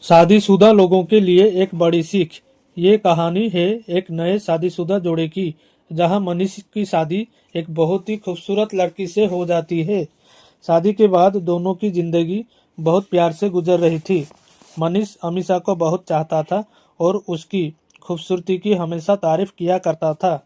शादीशुदा लोगों के लिए एक बड़ी सीख। ये कहानी है एक नए शादीशुदा जोड़े की, जहां मनीष की शादी एक बहुत ही खूबसूरत लड़की से हो जाती है। शादी के बाद दोनों की जिंदगी बहुत प्यार से गुजर रही थी। मनीष अमीषा को बहुत चाहता था और उसकी खूबसूरती की हमेशा तारीफ किया करता था।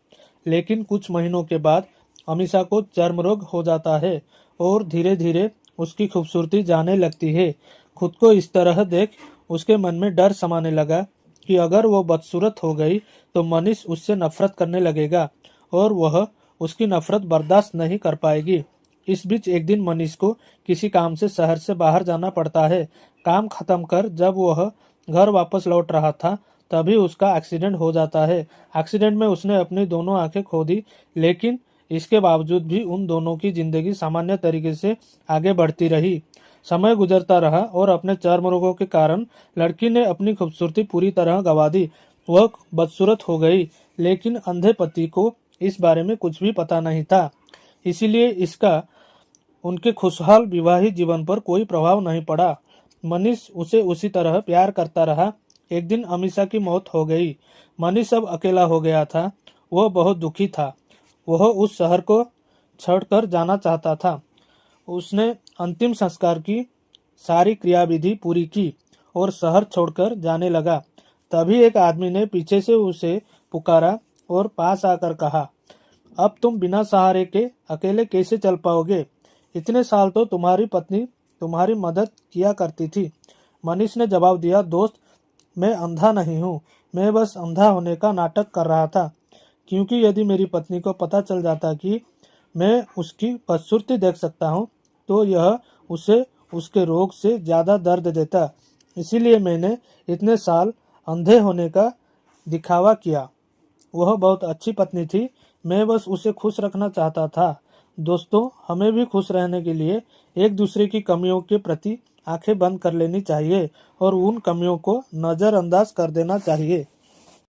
लेकिन कुछ महीनों के बाद अमीषा को चर्म रोग हो जाता है और धीरे धीरे उसकी खूबसूरती जाने लगती है। खुद को इस तरह देख उसके मन में डर समाने लगा कि अगर वो बदसूरत हो गई तो मनीष उससे नफरत करने लगेगा और वह उसकी नफरत बर्दाश्त नहीं कर पाएगी। इस बीच एक दिन मनीष को किसी काम से शहर से बाहर जाना पड़ता है। काम खत्म कर जब वह घर वापस लौट रहा था तभी उसका एक्सीडेंट हो जाता है। एक्सीडेंट में उसने अपनी दोनों आंखें खो दी, लेकिन इसके बावजूद भी उन दोनों की जिंदगी सामान्य तरीके से आगे बढ़ती रही। समय गुजरता रहा और अपने चर्म रोगों के कारण लड़की ने अपनी खूबसूरती पूरी तरह गंवा दी। वह बदसूरत हो गई, लेकिन अंधे पति को इस बारे में कुछ भी पता नहीं था। इसीलिए इसका उनके खुशहाल विवाहित जीवन पर कोई प्रभाव नहीं पड़ा। मनीष उसे उसी तरह प्यार करता रहा। एक दिन अमीषा की मौत हो गई। मनीष अब अकेला हो गया था। वह बहुत दुखी था। वह उस शहर को छोड़कर जाना चाहता था। उसने अंतिम संस्कार की सारी क्रियाविधि पूरी की और शहर छोड़कर जाने लगा। तभी एक आदमी ने पीछे से उसे पुकारा और पास आकर कहा, अब तुम बिना सहारे के अकेले कैसे चल पाओगे? इतने साल तो तुम्हारी पत्नी तुम्हारी मदद किया करती थी। मनीष ने जवाब दिया, दोस्त, मैं अंधा नहीं हूँ। मैं बस अंधा होने का नाटक कर रहा था, क्योंकि यदि मेरी पत्नी को पता चल जाता कि मैं उसकी बदसूरती देख सकता हूँ तो यह उसे उसके रोग से ज़्यादा दर्द देता। इसीलिए मैंने इतने साल अंधे होने का दिखावा किया। वह बहुत अच्छी पत्नी थी। मैं बस उसे खुश रखना चाहता था। दोस्तों, हमें भी खुश रहने के लिए एक दूसरे की कमियों के प्रति आंखें बंद कर लेनी चाहिए और उन कमियों को नज़रअंदाज कर देना चाहिए।